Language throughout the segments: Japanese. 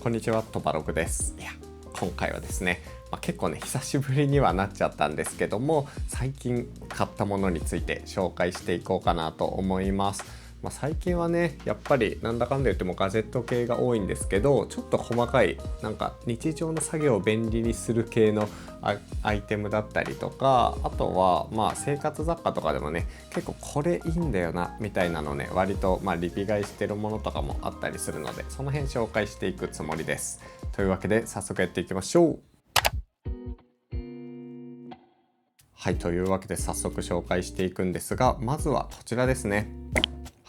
こんにちは、トバログです。今回はですね、結構ね久しぶりにはなっちゃったんですけども、最近買ったものについて紹介していこうかなと思います。最近はねやっぱりなんだかんだ言ってもガジェット系が多いんですけど、ちょっと細かい日常の作業を便利にする系のアイテムだったりとか、あとは生活雑貨とかでもね結構これいいんだよなみたいなのね割とリピ買いしてるものとかもあったりするので、その辺紹介していくつもりです。というわけで早速やっていきましょう。はい、というわけで早速紹介していくんですが、まずはこちらですね。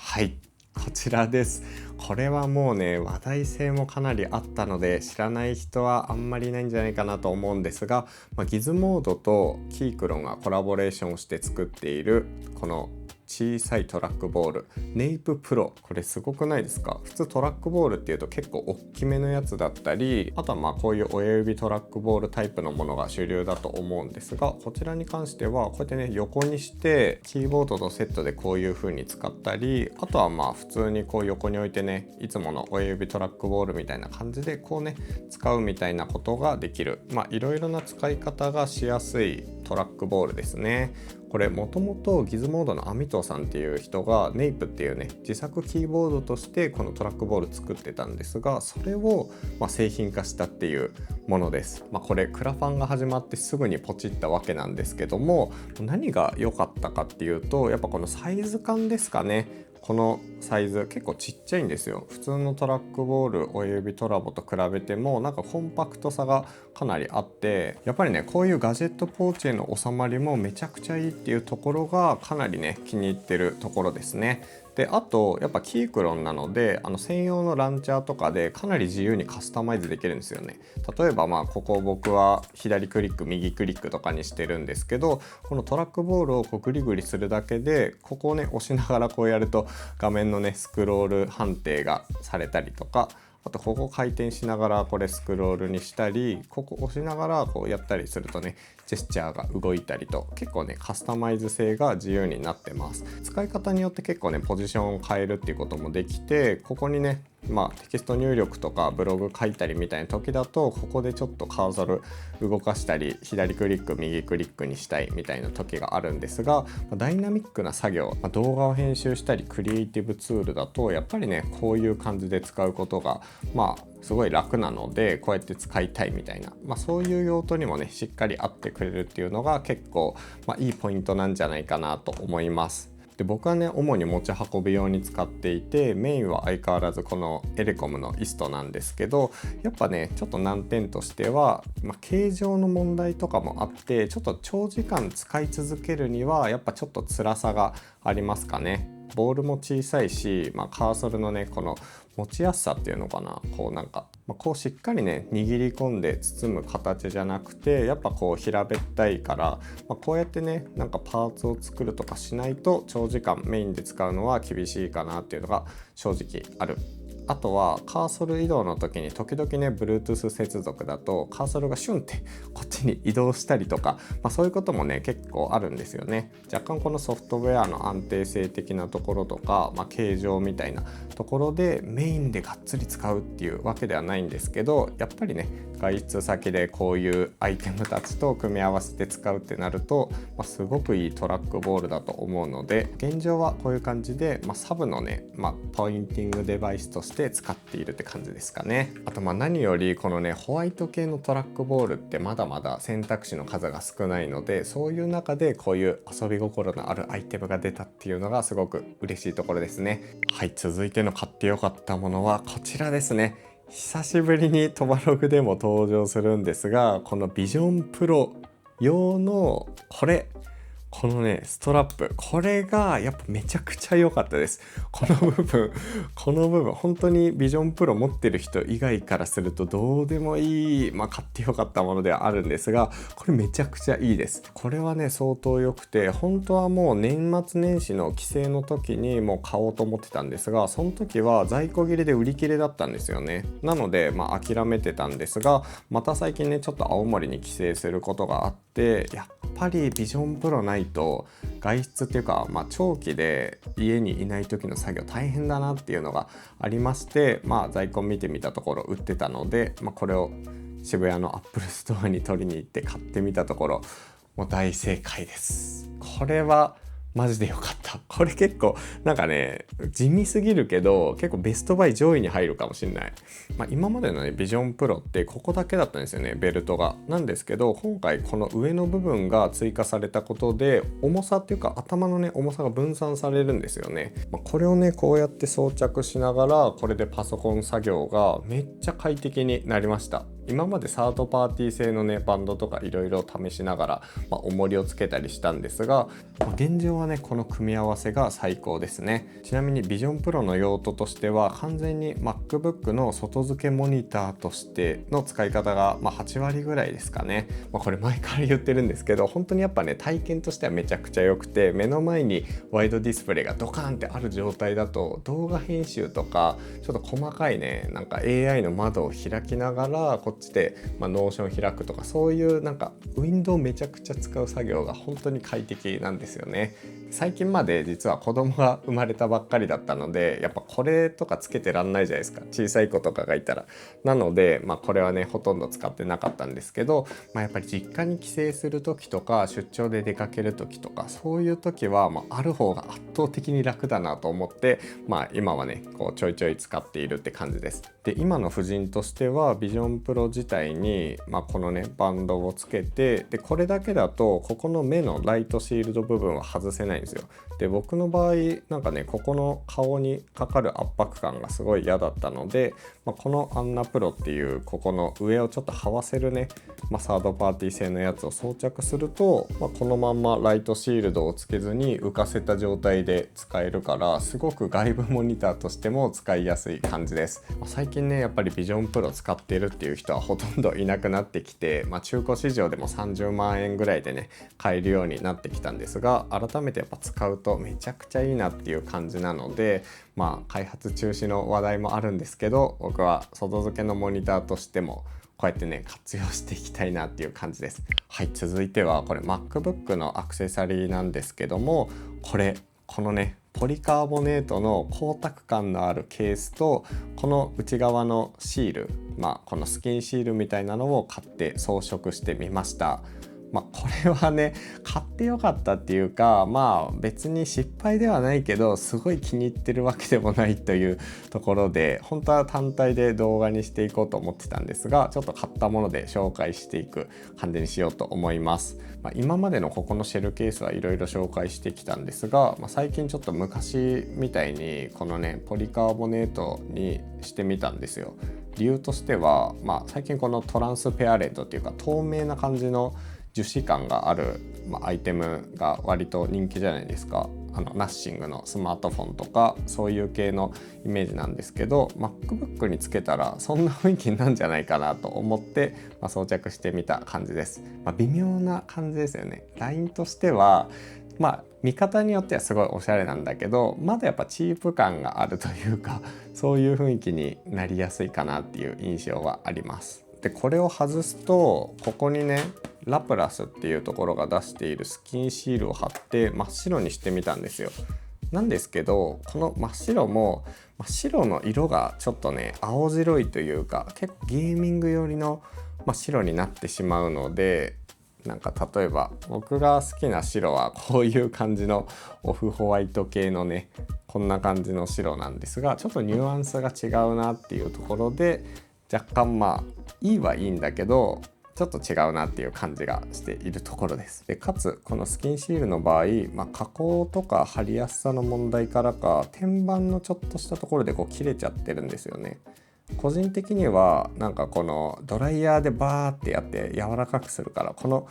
はい、こちらです。これはもうね話題性もかなりあったので知らない人はあんまりいないんじゃないかなと思うんですが、ギズモードとキークロンがコラボレーションして作っているこの小さいトラックボールネイププロ、これすごくないですか？普通トラックボールっていうと結構大きめのやつだったり、あとはこういう親指トラックボールタイプのものが主流だと思うんですが、こちらに関してはこうやってね横にしてキーボードとセットでこういう風に使ったり、あとは普通にこう横に置いてねいつもの親指トラックボールみたいな感じでこうね使うみたいなことができる、いろいろな使い方がしやすいトラックボールですね。これもともとギズモードのアミトさんっていう人がネイプっていうね自作キーボードとしてこのトラックボール作ってたんですが、それを製品化したっていうものです。これクラファンが始まってすぐにポチったわけなんですけども、何が良かったかっていうとやっぱこのサイズ感ですかね。このサイズ結構ちっちゃいんですよ。普通のトラックボール親指トラボと比べてもコンパクトさがかなりあって、やっぱりねこういうガジェットポーチへの収まりもめちゃくちゃいいっていうところがかなりね気に入ってるところですね。であとやっぱキークロンなので専用のランチャーとかでかなり自由にカスタマイズできるんですよね。例えばここ僕は左クリック右クリックとかにしてるんですけど、このトラックボールをグリグリするだけでここをね押しながらこうやると画面のねスクロール判定がされたりとか、あとここ回転しながらこれスクロールにしたり、ここ押しながらこうやったりするとねジェスチャーが動いたりと、結構ねカスタマイズ性が自由になってます。使い方によって結構ねポジションを変えるっていうこともできて、ここにねテキスト入力とかブログ書いたりみたいな時だとここでちょっとカーソル動かしたり左クリック右クリックにしたいみたいな時があるんですが、ダイナミックな作業、動画を編集したりクリエイティブツールだとやっぱりねこういう感じで使うことがすごい楽なので、こうやって使いたいみたいな、そういう用途にもねしっかり合ってくれるっていうのが結構いいポイントなんじゃないかなと思います。で僕はね主に持ち運び用に使っていて、メインは相変わらずこのエレコムのイストなんですけど、やっぱねちょっと難点としては、形状の問題とかもあって、ちょっと長時間使い続けるにはやっぱちょっと辛さがありますかね。ボールも小さいし、カーソルのねこの持ちやすさっていうのかな、こうしっかりね握り込んで包む形じゃなくて、やっぱこう平べったいから、こうやってねパーツを作るとかしないと長時間メインで使うのは厳しいかなっていうのが正直ある。あとはカーソル移動の時に時々ね Bluetooth 接続だとカーソルがシュンってこっちに移動したりとか、そういうこともね結構あるんですよね。若干このソフトウェアの安定性的なところとか、形状みたいなところでメインでがっつり使うっていうわけではないんですけど、やっぱりね外出先でこういうアイテムたちと組み合わせて使うってなると、すごくいいトラックボールだと思うので、現状はこういう感じで、サブのね、ポインティングデバイスとして使っているって感じですかね。あと何よりこのねホワイト系のトラックボールってまだまだ選択肢の数が少ないので、そういう中でこういう遊び心のあるアイテムが出たっていうのがすごく嬉しいところですね。はい、続いての買ってよかったものはこちらですね。久しぶりにトバログでも登場するんですが、このビジョンプロ用のこのねストラップ、これがやっぱめちゃくちゃ良かったです。この部分本当にビジョンプロ持ってる人以外からするとどうでもいい、買ってよかったものではあるんですが、これめちゃくちゃいいです。これはね相当良くて、本当はもう年末年始の帰省の時にもう買おうと思ってたんですが、その時は在庫切れで売り切れだったんですよね。なので諦めてたんですが、また最近ねちょっと青森に帰省することがあっってやっぱりビジョンプロないと外出っていうか、長期で家にいない時の作業大変だなっていうのがありまして、在庫見てみたところ売ってたので、これを渋谷のアップルストアに取りに行って買ってみたところ、もう大正解です。これはマジでよかった。これ結構なんかね、地味すぎるけど結構ベストバイ上位に入るかもしれない。今までのねビジョンプロってここだけだったんですよね、ベルトが。なんですけど今回この上の部分が追加されたことで重さっていうか頭のね重さが分散されるんですよね。これをねこうやって装着しながらこれでパソコン作業がめっちゃ快適になりました。今までサードパーティー製のねバンドとかいろいろ試しながら、重りをつけたりしたんですが、現状はねこの組み合わせが最高ですね。ちなみにビジョンプロの用途としては完全に MacBook の外付けモニターとしての使い方が、8割ぐらいですかね。これ前から言ってるんですけど本当にやっぱね体験としてはめちゃくちゃ良くて、目の前にワイドディスプレイがドカーンってある状態だと動画編集とかちょっと細かいねなんか AI の窓を開きながらこっちで、ノーション開くとかそういうなんかウィンドウめちゃくちゃ使う作業が本当に快適なんですよね。最近まで実は子供が生まれたばっかりだったのでやっぱこれとかつけてらんないじゃないですか、小さい子とかがいたら。なので、これはねほとんど使ってなかったんですけど、やっぱり実家に帰省する時とか出張で出かける時とかそういう時は、ある方が圧倒的に楽だなと思って、今はねこうちょいちょい使っているって感じです。で今の夫人としてはビジョンプロ自体に、このねバンドをつけて、でこれだけだとここの目のライトシールド部分は外せないんですよ。で僕の場合なんかねここの顔にかかる圧迫感がすごい嫌だったので、このアンナプロっていうここの上をちょっと這わせるね、サードパーティー製のやつを装着すると、このまんまライトシールドをつけずに浮かせた状態で使えるからすごく外部モニターとしても使いやすい感じです。最近ねやっぱりビジョンプロ使ってるっていう人はほとんどいなくなってきて、中古市場でも30万円ぐらいでね買えるようになってきたんですが、改めてやっぱ使うとめちゃくちゃいいなっていう感じなので、開発中止の話題もあるんですけど僕は外付けのモニターとしてもこうやってね活用していきたいなっていう感じです。はい、続いてはこれ MacBook のアクセサリーなんですけども、このねポリカーボネートの光沢感のあるケースとこの内側のシール、このスキンシールみたいなのを買って装飾してみました。これはね買ってよかったっていうか、別に失敗ではないけどすごい気に入ってるわけでもないというところで、本当は単体で動画にしていこうと思ってたんですが、ちょっと買ったもので紹介していく感じにしようと思います。今までのここのシェルケースはいろいろ紹介してきたんですが、最近ちょっと昔みたいにこのねポリカーボネートにしてみたんですよ。理由としては、最近このトランスペアレントっていうか透明な感じの樹脂感がある、アイテムが割と人気じゃないですか。ナッシングのスマートフォンとかそういう系のイメージなんですけど、 MacBook につけたらそんな雰囲気なんじゃないかなと思って、装着してみた感じです。微妙な感じですよね。ラインとしては見方によってはすごいおしゃれなんだけど、まだやっぱチープ感があるというかそういう雰囲気になりやすいかなっていう印象はあります。でこれを外すとここにねラプラスっていうところが出しているスキンシールを貼って真っ白にしてみたんですよ。なんですけどこの真っ白も真っ白の色がちょっとね青白いというか結構ゲーミング寄りの真っ白になってしまうので、なんか例えば僕が好きな白はこういう感じのオフホワイト系のねこんな感じの白なんですが、ちょっとニュアンスが違うなっていうところで若干いいはいいんだけどちょっと違うなっていう感じがしているところです。でかつこのスキンシールの場合、加工とか貼りやすさの問題からか天板のちょっとしたところでこう切れちゃってるんですよね。個人的にはなんかこのドライヤーでバーってやって柔らかくするからこ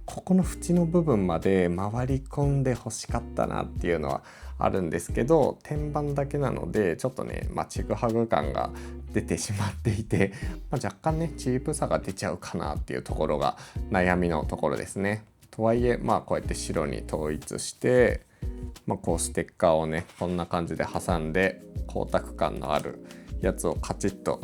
この縁の部分まで回り込んで欲しかったなっていうのはあるんですけど、天板だけなのでちょっとねちぐはぐ感が出てしまっていて、若干ねチープさが出ちゃうかなっていうところが悩みのところですね。とはいえこうやって白に統一してこうステッカーをねこんな感じで挟んで光沢感のあるやつをカチッと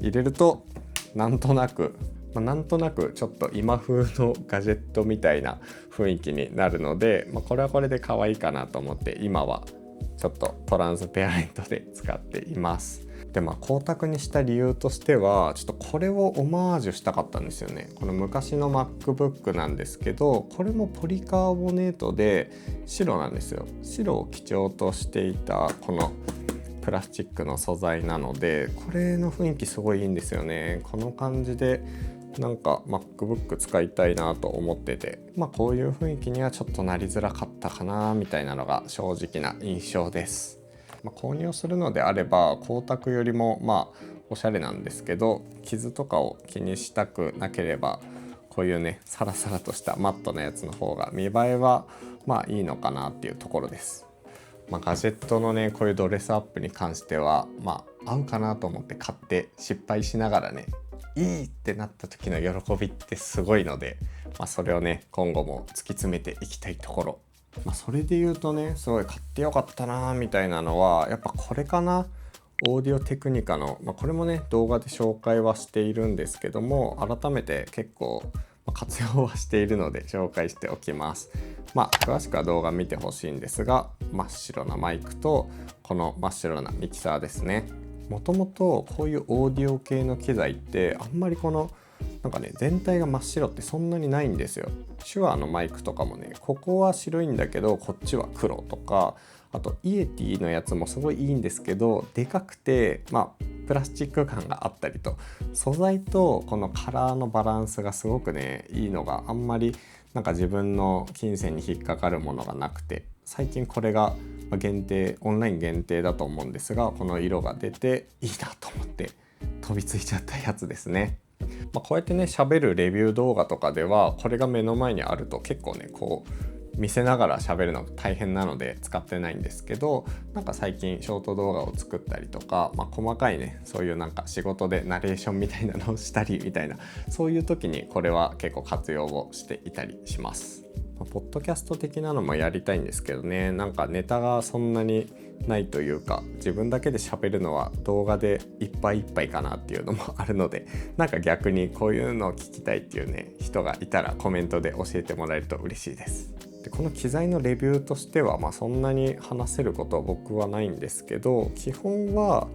入れるとなんとなくなんとなくちょっと今風のガジェットみたいな雰囲気になるので、これはこれで可愛いかなと思って今はちょっとトランスペアレントで使っています。で光沢にした理由としてはちょっとこれをオマージュしたかったんですよね。この昔の MacBook なんですけど、これもポリカーボネートで白なんですよ。白を基調としていたこのプラスチックの素材なので、これの雰囲気すごいいいんですよね。この感じでなんか MacBook 使いたいなと思ってて、こういう雰囲気にはちょっとなりづらかったかなみたいなのが正直な印象です。購入するのであれば光沢よりもおしゃれなんですけど、傷とかを気にしたくなければこういうねサラサラとしたマットなやつの方が見栄えはいいのかなっていうところです。ガジェットのねこういうドレスアップに関しては合うかなと思って買って失敗しながらね、いいってなった時の喜びってすごいので、それをね今後も突き詰めていきたいところ。それで言うとねすごい買ってよかったなみたいなのはやっぱこれかな。オーディオテクニカの、これもね動画で紹介はしているんですけども、改めて結構活用はしているので紹介しておきます。詳しくは動画見てほしいんですが、真っ白なマイクとこの真っ白なミキサーですね。もともとこういうオーディオ系の機材ってあんまりこの全体が真っ白ってそんなにないんですよ。手話のマイクとかもね、ここは白いんだけどこっちは黒とか、あとイエティのやつもすごいいいんですけど、でかくてプラスチック感があったりと、素材とこのカラーのバランスがすごくねいいのがあんまり自分の金銭に引っかかるものがなくて、最近これが限定、オンライン限定だと思うんですが、この色が出ていいなと思って飛びついちゃったやつですね。こうやってね喋るレビュー動画とかではこれが目の前にあると結構ねこう見せながら喋るのが大変なので使ってないんですけど、最近ショート動画を作ったりとか、細かいねそういう仕事でナレーションみたいなのをしたりみたいな、そういう時にこれは結構活用をしていたりします。ポッドキャスト的なのもやりたいんですけどね、ネタがそんなにないというか、自分だけで喋るのは動画でいっぱいいっぱいかなっていうのもあるので、逆にこういうのを聞きたいっていうね人がいたらコメントで教えてもらえると嬉しいです。でこの機材のレビューとしてはそんなに話せることは僕はないんですけど、基本は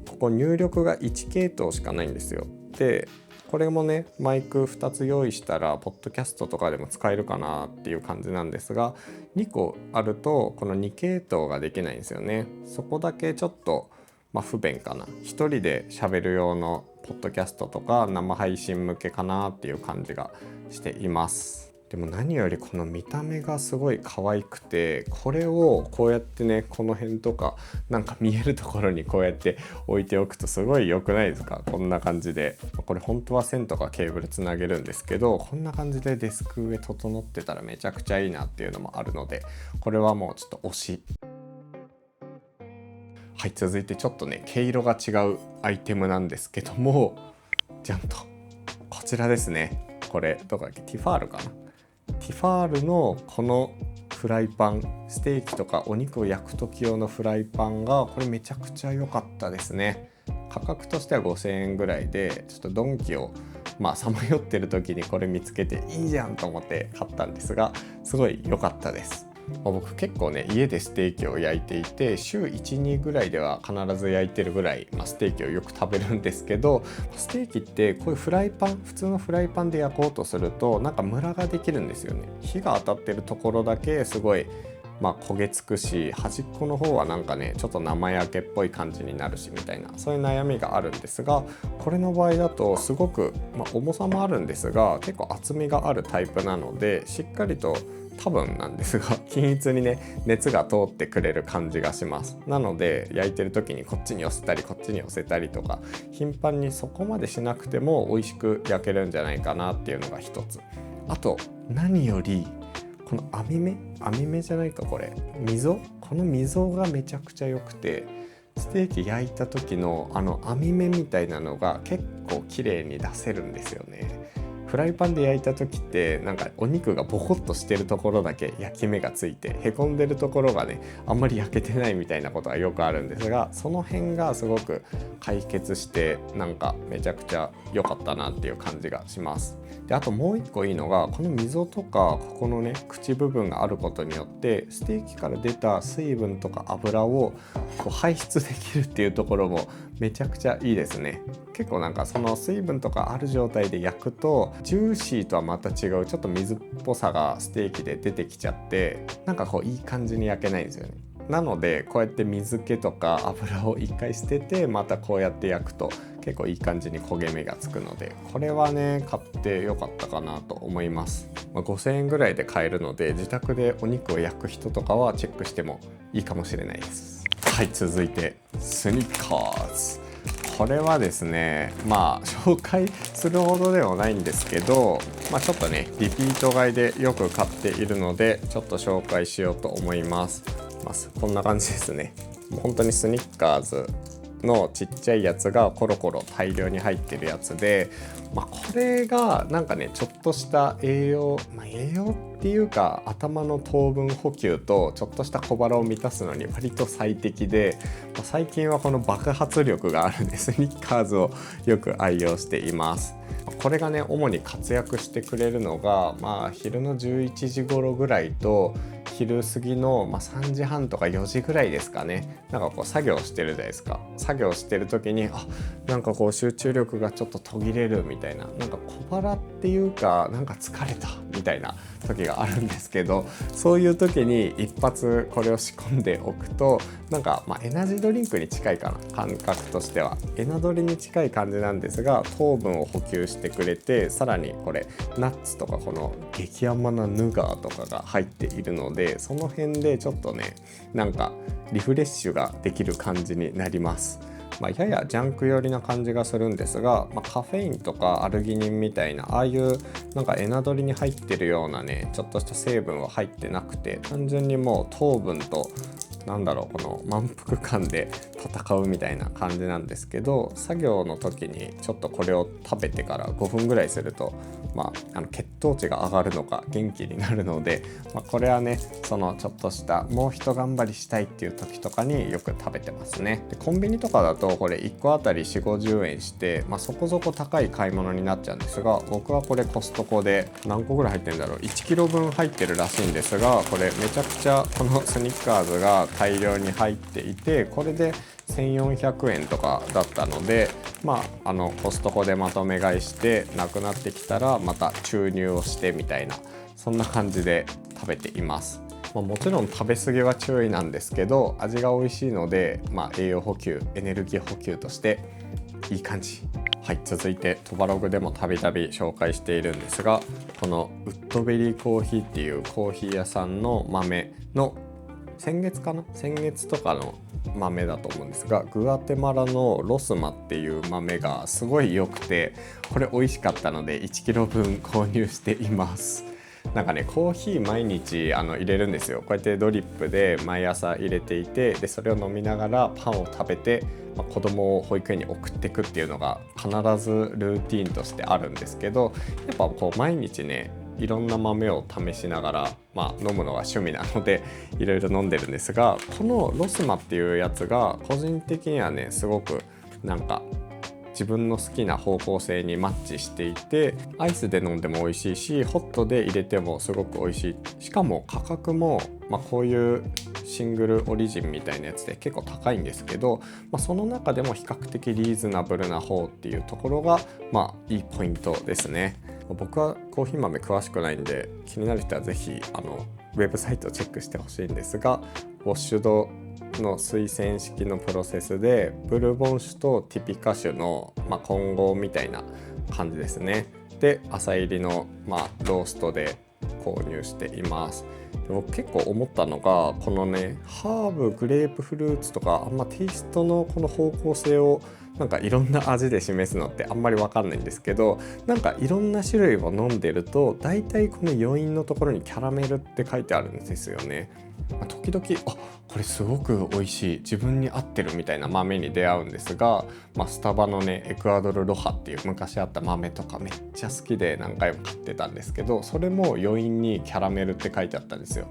ここ入力が1系統しかないんですよ。でこれもねマイク2つ用意したらポッドキャストとかでも使えるかなっていう感じなんですが、2個あるとこの2系統ができないんですよね。そこだけちょっと不便かな。一人で喋る用のポッドキャストとか生配信向けかなっていう感じがしています。でも何よりこの見た目がすごい可愛くて、これをこうやってねこの辺とか見えるところにこうやって置いておくとすごい良くないですか。こんな感じで、これ本当は線とかケーブルつなげるんですけど、こんな感じでデスク上整ってたらめちゃくちゃいいなっていうのもあるので、これはもうちょっと推し。はい、続いてちょっとね毛色が違うアイテムなんですけども、じゃんとこちらですね。これどこだっけ、ティファールかな。ティファールのこのフライパン、ステーキとかお肉を焼く時用のフライパンがこれめちゃくちゃ良かったですね。価格としては5000円ぐらいで、ちょっとドンキをさまよってる時にこれ見つけていいじゃんと思って買ったんですが、すごい良かったです。僕結構ね家でステーキを焼いていて、週 1,2 ぐらいでは必ず焼いてるぐらい、ステーキをよく食べるんですけど、ステーキってこういうフライパン、普通のフライパンで焼こうとするとムラができるんですよね。火が当たってるところだけすごい焦げつくし、端っこの方はちょっと生焼けっぽい感じになるしみたいな、そういう悩みがあるんですが、これの場合だとすごく、重さもあるんですが結構厚みがあるタイプなので、しっかりと多分なんですが均一にね熱が通ってくれる感じがします。なので焼いてる時にこっちに寄せたりこっちに寄せたりとか頻繁にそこまでしなくても美味しく焼けるんじゃないかなっていうのが一つ。あと何よりこの網目じゃないか、これこの溝がめちゃくちゃ良くて、ステーキ焼いた時の網目みたいなのが結構綺麗に出せるんですよね。フライパンで焼いた時ってなんかお肉がボコッとしてるところだけ焼き目がついて、へこんでるところがねあんまり焼けてないみたいなことがよくあるんですが、その辺がすごく解決してなんかめちゃくちゃ良かったなっていう感じがします。であともう一個いいのが、この溝とかここのね口部分があることによってステーキから出た水分とか油をこう排出できるっていうところもめちゃくちゃいいですね。結構なんかその水分とかある状態で焼くとジューシーとはまた違うちょっと水っぽさがステーキで出てきちゃって、なんかこういい感じに焼けないんですよね。なのでこうやって水気とか油を一回捨ててまたこうやって焼くと結構いい感じに焦げ目がつくので、これはね買ってよかったかなと思います。5000円ぐらいで買えるので自宅でお肉を焼く人とかはチェックしてもいいかもしれないです。はい、続いてスニッカーズ。これはですね紹介するほどではないんですけど、ちょっとねリピート買いでよく買っているのでちょっと紹介しようと思います。こんな感じですね。もう本当にスニッカーズのちっちゃいやつがコロコロ大量に入ってるやつで、これがなんかねちょっとした栄養っていうか頭の糖分補給とちょっとした小腹を満たすのに割と最適で、最近はこの爆発力があるねスニッカーズをよく愛用しています。これがね主に活躍してくれるのが昼の11時頃ぐらいと昼過ぎの3時半とか4時ぐらいですかね。なんかこう作業してるじゃないですか。作業してる時になんかこう集中力がちょっと途切れるみたいな、なんか小腹っていうかなんか疲れたみたいな時があるんですけど、そういう時に一発これを仕込んでおくとなんかエナジードリンクに近いかな、感覚としてはエナドリに近い感じなんですが、糖分を補給してくれて、さらにこれナッツとかこの激甘なヌガーとかが入っているので、その辺でちょっとねなんかリフレッシュができる感じになります。ややジャンク寄りな感じがするんですが、カフェインとかアルギニンみたいなああいうなんかエナドリに入ってるようなねちょっとした成分は入ってなくて、単純にもう糖分とこの満腹感で戦うみたいな感じなんですけど、作業の時にちょっとこれを食べてから5分ぐらいすると血糖値が上がるのか元気になるので、これはねそのちょっとしたもう一頑張りしたいっていう時とかによく食べてますね。でコンビニとかだとこれ1個あたり 4,50 円して、そこそこ高い買い物になっちゃうんですが、僕はこれコストコで何個ぐらい入ってるんだろう、1キロ分入ってるらしいんですが、これめちゃくちゃこのスニッカーズが大量に入っていて、これで1400円とかだったので、コストコでまとめ買いしてなくなってきたらまた注入をしてみたいな、そんな感じで食べています。もちろん食べ過ぎは注意なんですけど、味が美味しいので、栄養補給エネルギー補給としていい感じ。はい、続いてトバログでもたびたび紹介しているんですが、このウッドベリーコーヒーっていうコーヒー屋さんの豆の先月とかの豆だと思うんですが、グアテマラのロスマっていう豆がすごい良くて、これ美味しかったので1キロ分購入しています。なんかねコーヒー毎日入れるんですよ。こうやってドリップで毎朝入れていて、でそれを飲みながらパンを食べて、子供を保育園に送っていくっていうのが必ずルーティーンとしてあるんですけど、やっぱこう毎日ねいろんな豆を試しながら、飲むのが趣味なのでいろいろ飲んでるんですが、このロスマっていうやつが個人的にはねすごくなんか自分の好きな方向性にマッチしていて、アイスで飲んでも美味しいしホットで入れてもすごく美味しい。しかも価格も、こういうシングルオリジンみたいなやつで結構高いんですけど、その中でも比較的リーズナブルな方っていうところがいいポイントですね。僕はコーヒー豆詳しくないんで気になる人はぜひウェブサイトをチェックしてほしいんですが、ウォッシュドの推薦式のプロセスでブルボン酒とティピカ酒の、混合みたいな感じですね。で朝入りの、ローストで購入しています。で僕結構思ったのがこのねハーブグレープフルーツとかあんまテイストのこの方向性をなんかいろんな味で示すのってあんまり分かんないんですけど、なんかいろんな種類を飲んでるとだいたいこの余韻のところにキャラメルって書いてあるんですよね。時々これすごく美味しい、自分に合ってるみたいな豆に出会うんですが、スタバのねエクアドルロハっていう昔あった豆とかめっちゃ好きで何回も買ってたんですけど、それも余韻にキャラメルって書いてあったんですよ。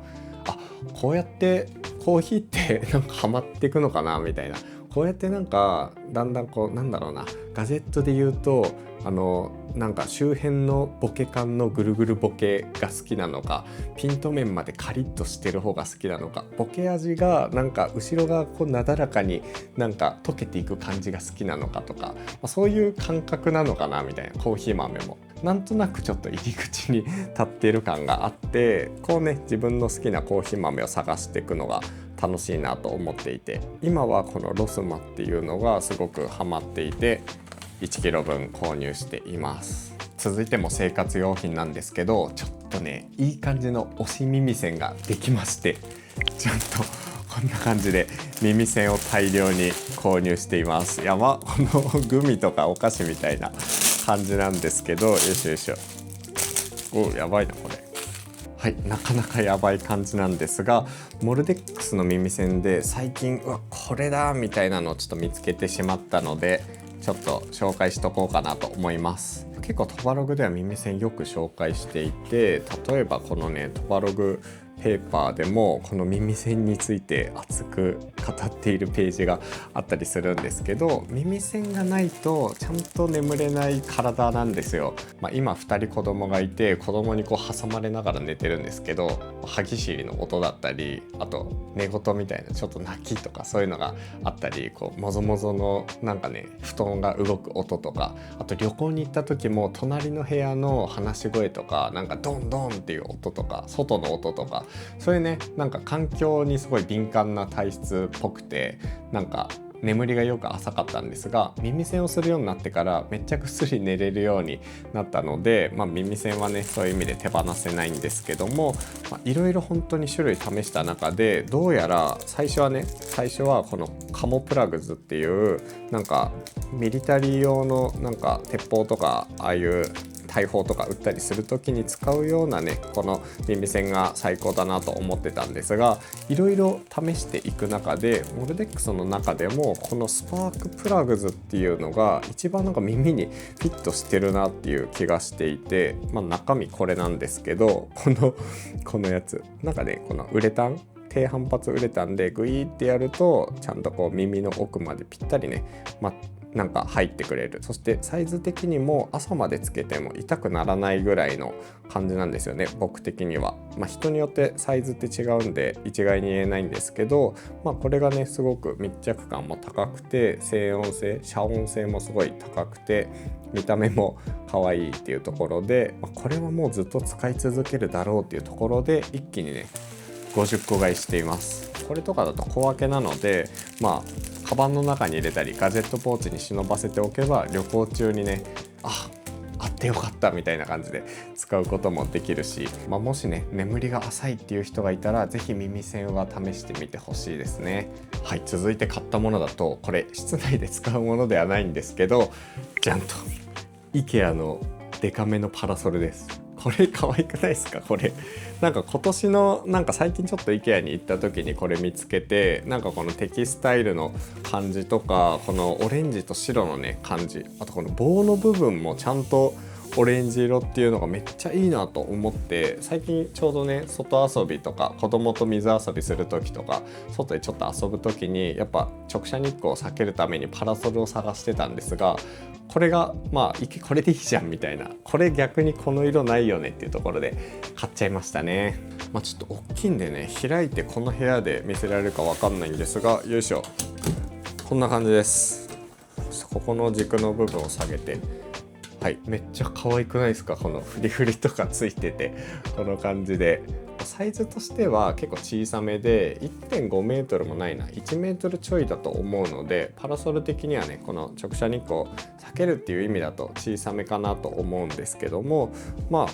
こうやってコーヒーってなんかハマっていくのかなみたいな。こうやってなんかだんだんなんだろうな、ガジェットで言うとなんか周辺のボケ感のぐるぐるボケが好きなのか、ピント面までカリッとしてる方が好きなのか、ボケ味がなんか後ろがなだらかになんか溶けていく感じが好きなのかとか、そういう感覚なのかなみたいな。コーヒー豆もなんとなくちょっと入り口に立っている感があって、自分の好きなコーヒー豆を探していくのが楽しいなと思っていて、今はこのロスマっていうのがすごくハマっていて1キロ分購入しています。続いても生活用品なんですけど、ちょっとねいい感じの推し耳栓ができまして、ちゃんとこんな感じで耳栓を大量に購入しています。このグミとかお菓子みたいな感じなんですけど、よいしょよいしょ。やばいなこれ。はい、なかなかやばい感じなんですが、モルデックスの耳栓で最近これだみたいなのをちょっと見つけてしまったので、ちょっと紹介しとこうかなと思います。結構トバログでは耳栓よく紹介していて、例えばこのねトバログペーパーでもこの耳栓について熱く語っているページがあったりするんですけど、耳栓がないとちゃんと眠れない体なんですよ。今2人子供がいて、子供に挟まれながら寝てるんですけど、歯ぎしりの音だったり、あと寝言みたいなちょっと泣きとかそういうのがあったり、もぞもぞのなんかね布団が動く音とか、あと旅行に行った時も隣の部屋の話し声とか、なんかドンドンっていう音とか外の音とか、そういうねなんか環境にすごい敏感な体質っぽくて、なんか眠りがよく浅かったんですが、耳栓をするようになってからめっちゃぐっすり寝れるようになったので、耳栓はねそういう意味で手放せないんですけども、いろいろ本当に種類試した中で、どうやら最初はこのカモプラグズっていうなんかミリタリー用のなんか鉄砲とかああいう大砲とか撃ったりする時に使うようなねこの耳栓が最高だなと思ってたんですが、いろいろ試していく中でモルデックスの中でもこのスパークプラグズっていうのが一番なんか耳にフィットしてるなっていう気がしていて、中身これなんですけど、このやつなんかね、このウレタン低反発ウレタンでグイーってやるとちゃんと耳の奥までぴったりね、なんか入ってくれる。そしてサイズ的にも朝までつけても痛くならないぐらいの感じなんですよね、僕的には。人によってサイズって違うんで一概に言えないんですけど、これがねすごく密着感も高くて、静音性遮音性もすごい高くて、見た目も可愛いっていうところで、これはもうずっと使い続けるだろうっていうところで一気にね50個買いしています。これとかだと小分けなので、カバンの中に入れたりガジェットポーチに忍ばせておけば、旅行中にねあってよかったみたいな感じで使うこともできるし、もしね眠りが浅いっていう人がいたらぜひ耳栓は試してみてほしいですね。はい、続いて買ったものだと、これ室内で使うものではないんですけど、じゃんと IKEA のデカめのパラソルです。これ可愛くないですか？これなんか今年のなんか最近ちょっと IKEA に行った時にこれ見つけて、なんかこのテキスタイルの感じとか、このオレンジと白のね感じ、あとこの棒の部分もちゃんとオレンジ色っていうのがめっちゃいいなと思って、最近ちょうどね外遊びとか子供と水遊びする時とか外でちょっと遊ぶ時にやっぱ直射日光を避けるためにパラソルを探してたんですが、これがこれでいいじゃんみたいな、これ逆にこの色ないよねっていうところで買っちゃいましたね。ちょっと大きいんでね開いてこの部屋で見せられるかわかんないんですが、よいしょ、こんな感じです。ここの軸の部分を下げて、はい、めっちゃ可愛くないですか？このフリフリとかついてて、この感じでサイズとしては結構小さめで 1.5 メートルもないな、1メートルちょいだと思うので、パラソル的にはねこの直射日光を避けるっていう意味だと小さめかなと思うんですけども、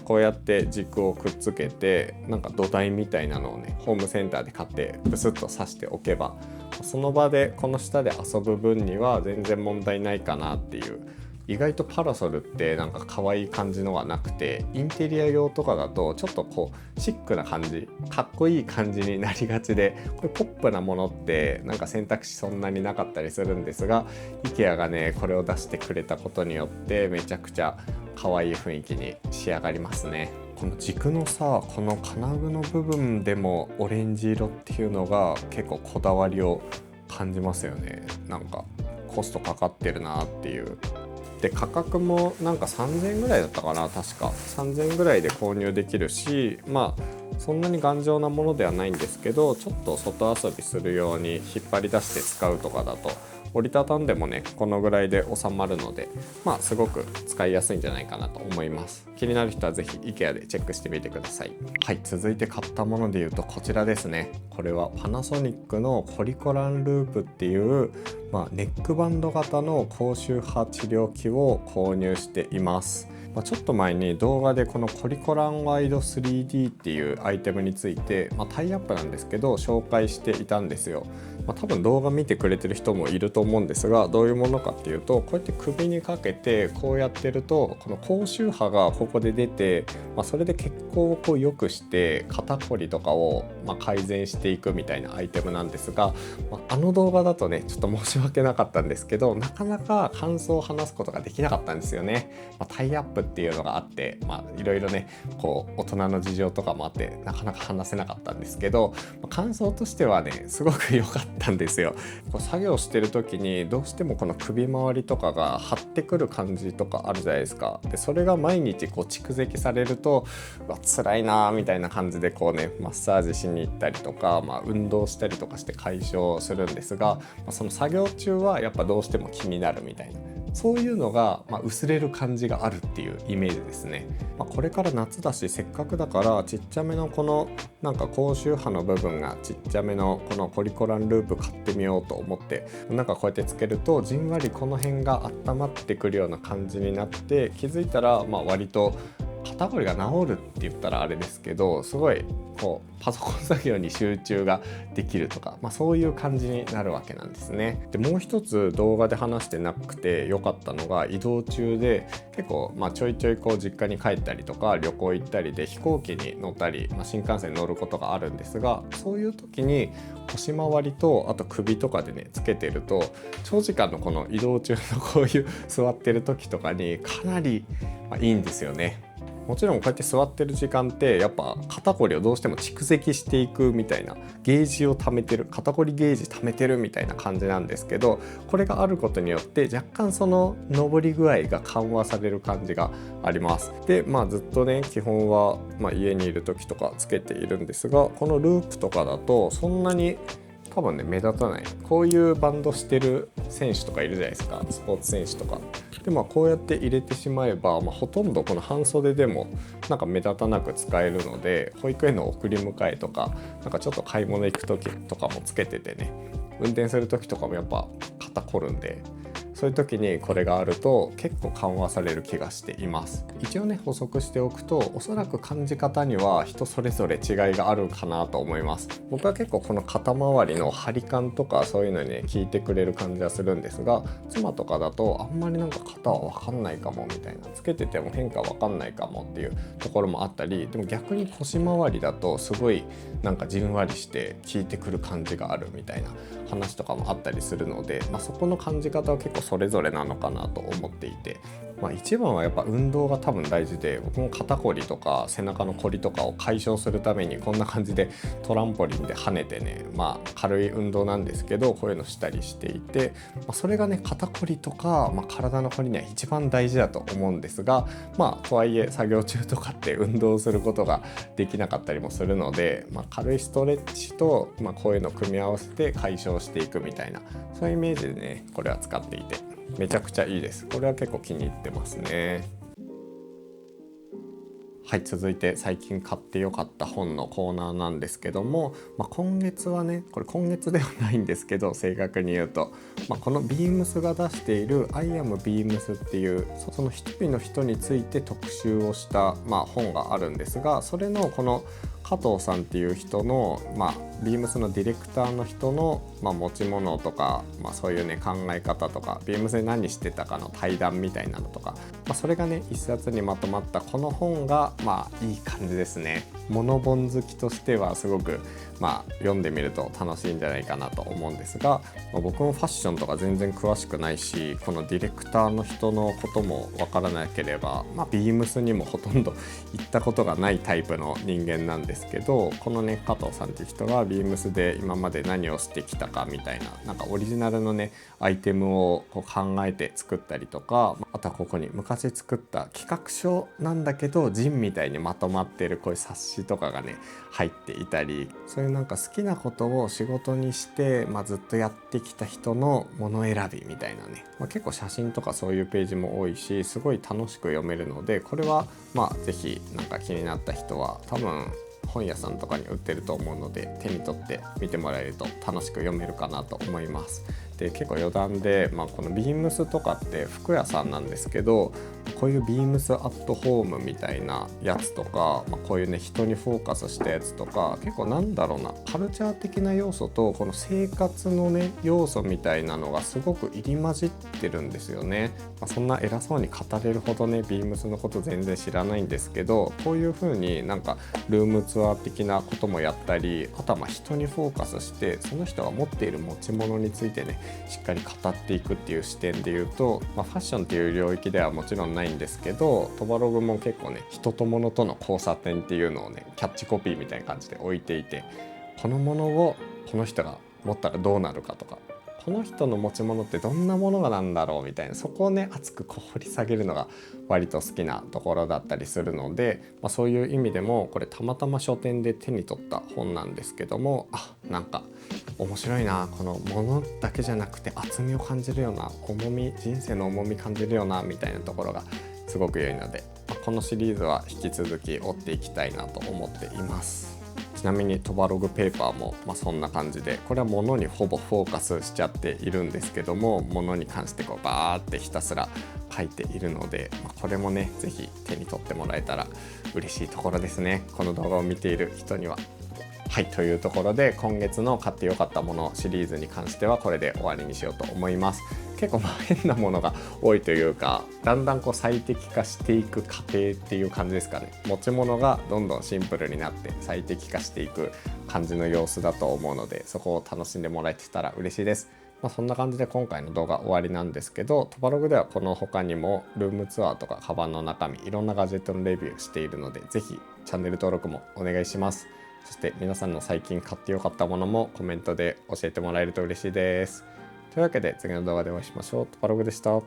こうやって軸をくっつけてなんか土台みたいなのをねホームセンターで買ってブスッと刺しておけば、その場でこの下で遊ぶ分には全然問題ないかなっていう。意外とパラソルってなんか可愛い感じのがなくて、インテリア用とかだとちょっとこうシックな感じ、かっこいい感じになりがちで、これポップなものってなんか選択肢そんなになかったりするんですが、 IKEA がねこれを出してくれたことによってめちゃくちゃ可愛い雰囲気に仕上がりますね。この軸のさ、この金具の部分でもオレンジ色っていうのが結構こだわりを感じますよね。なんかコストかかってるなっていう。で価格もなんか3000円ぐらいだったかな、確か3000円ぐらいで購入できるし、そんなに頑丈なものではないんですけど、ちょっと外遊びするように引っ張り出して使うとかだと折りたたんでもねこのぐらいで収まるので、すごく使いやすいんじゃないかなと思います。気になる人はぜひ IKEA でチェックしてみてください。はい、続いて買ったものでいうとこちらですね。これはパナソニックのコリコランループっていう、ネックバンド型の高周波治療器を購入しています。ちょっと前に動画でこのコリコランワイド 3D っていうアイテムについて、タイアップなんですけど紹介していたんですよ。多分動画見てくれてる人もいると思うんですが、どういうものかっていうと、こうやって首にかけてこうやってるとこの高周波がここで出て、それで血行をこう良くして肩こりとかを改善していくみたいなアイテムなんですが、あの動画だとねちょっと申し訳なかったんですけど、なかなか感想を話すことができなかったんですよね。タイアップっていうのがあって、いろいろねこう大人の事情とかもあってなかなか話せなかったんですけど、感想としてはねすごく良かったんですよ。こう作業してる時にどうしてもこの首周りとかが張ってくる感じとかあるじゃないですか。でそれが毎日こう蓄積されると辛いなみたいな感じでこうねマッサージしに行ったりとか、運動したりとかして解消するんですが、その作業中はやっぱどうしても気になるみたいな、そういうのが、薄れる感じがあるっていうイメージですね。これから夏だしせっかくだからちっちゃめのこのなんか高周波の部分がちっちゃめのこのコリコランループ買ってみようと思って、なんかこうやってつけるとじんわりこの辺が温まってくるような感じになって、気づいたら割と肩こりが治るって言ったらあれですけど、すごいこうパソコン作業に集中ができるとか、そういう感じになるわけなんですね。でもう一つ動画で話してなくて良かったのが、移動中で結構ちょいちょいこう実家に帰ったりとか旅行行ったりで飛行機に乗ったり、新幹線に乗ることがあるんですが、そういう時に腰回りとあと首とかでねつけてると、長時間のこの移動中のこういう座ってる時とかにかなりいいんですよね。もちろんこうやって座ってる時間ってやっぱ肩こりをどうしても蓄積していくみたいな、ゲージを溜めてる、肩こりゲージ溜めてるみたいな感じなんですけど、これがあることによって若干その上り具合が緩和される感じがあります。でずっとね基本は、家にいる時とかつけているんですが、このループとかだとそんなに多分ね目立たない。こういうバンドしてる選手とかいるじゃないですか、スポーツ選手とかで。こうやって入れてしまえば、ほとんどこの半袖でもなんか目立たなく使えるので、保育園の送り迎えとかなんかちょっと買い物行く時とかもつけててね、運転する時とかもやっぱ肩こるんで、そういう時にこれがあると結構緩和される気がしています。一応ね補足しておくと、おそらく感じ方には人それぞれ違いがあるかなと思います。僕は結構この肩周りの張り感とかそういうのにね効いてくれる感じはするんですが、妻とかだとあんまりなんか肩は分かんないかもみたいな、つけてても変化分かんないかもっていうところもあったり、でも逆に腰回りだとすごいなんかじんわりして効いてくる感じがあるみたいな話とかもあったりするので、そこの感じ方は結構それぞれなのかなと思っていて、一番はやっぱ運動が多分大事で、僕も肩こりとか背中のこりとかを解消するためにこんな感じでトランポリンで跳ねてね、軽い運動なんですけどこういうのしたりしていて、それがね肩こりとか、体のこりには一番大事だと思うんですが、とはいえ作業中とかって運動することができなかったりもするので、軽いストレッチと、こういうのを組み合わせて解消していくみたいな、そういうイメージでねこれは使っていてめちゃくちゃいいです。これは結構気に入ってますね。はい、続いて最近買ってよかった本のコーナーなんですけども、今月はね、これ今月ではないんですけど、正確に言うと、この Beams が出している I am Beams っていうその一人の人について特集をした、本があるんですが、それのこの加藤さんっていう人の、Beams のディレクターの人の、持ち物とか、そういうね考え方とか Beams で何してたかの対談みたいなのとか、それがね一冊にまとまったこの本がいい感じですね。モノ本好きとしてはすごく読んでみると楽しいんじゃないかなと思うんですが、僕もファッションとか全然詳しくないし、このディレクターの人のこともわからなければ、Beams にもほとんど行ったことがないタイプの人間なんですけど、このね加藤さんっていう人が Beams で今まで何をしてきたかみたいな、なんかオリジナルのねアイテムをこう考えて作ったりとか、あとはここに昔作った企画書なんだけどジンみたいにまとまってるこういう冊子とかがね入っていたり、そういうなんか好きなことを仕事にして、ずっとやってきた人のもの選びみたいなね、結構写真とかそういうページも多いし、すごい楽しく読めるので、これはぜひなんか気になった人は多分本屋さんとかに売ってると思うので、手に取って見てもらえると楽しく読めるかなと思います。で結構余談で、この Beams とかって服屋さんなんですけど、こういう Beams アットホームみたいなやつとか、こういうね人にフォーカスしたやつとか、結構なんだろうな、カルチャー的な要素とこの生活のね要素みたいなのがすごく入り混じってるんですよね。そんな偉そうに語れるほどね Beams のこと全然知らないんですけど、こういう風になんかルームツアー的なこともやったり、あとは人にフォーカスしてその人が持っている持ち物についてねしっかり語っていくっていう視点で言うと、ファッションっていう領域ではもちろんないんですけど、トバログも結構ね人と物との交差点っていうのをねキャッチコピーみたいな感じで置いていて、このものをこの人が持ったらどうなるかとか、この人の持ち物ってどんなものがなんだろうみたいな、そこをね熱く掘り下げるのが割と好きなところだったりするので、そういう意味でもこれたまたま書店で手に取った本なんですけども、なんか面白いな、この物だけじゃなくて厚みを感じるような重み、人生の重み感じるようなみたいなところがすごく良いので、このシリーズは引き続き追っていきたいなと思っています。ちなみにトバログペーパーもそんな感じで、これは物にほぼフォーカスしちゃっているんですけども、物に関してこうバーってひたすら書いているので、これもねぜひ手に取ってもらえたら嬉しいところですね、この動画を見ている人には。はい、というところで今月の買ってよかったものシリーズに関してはこれで終わりにしようと思います。結構変なものが多いというか、だんだんこう最適化していく過程っていう感じですかね。持ち物がどんどんシンプルになって最適化していく感じの様子だと思うので、そこを楽しんでもらえてたら嬉しいです。そんな感じで今回の動画終わりなんですけど、トバログではこの他にもルームツアーとかカバンの中身、いろんなガジェットのレビューしているので、ぜひチャンネル登録もお願いします。そして皆さんの最近買ってよかったものもコメントで教えてもらえると嬉しいです。というわけで次の動画でお会いしましょう。トバログでした。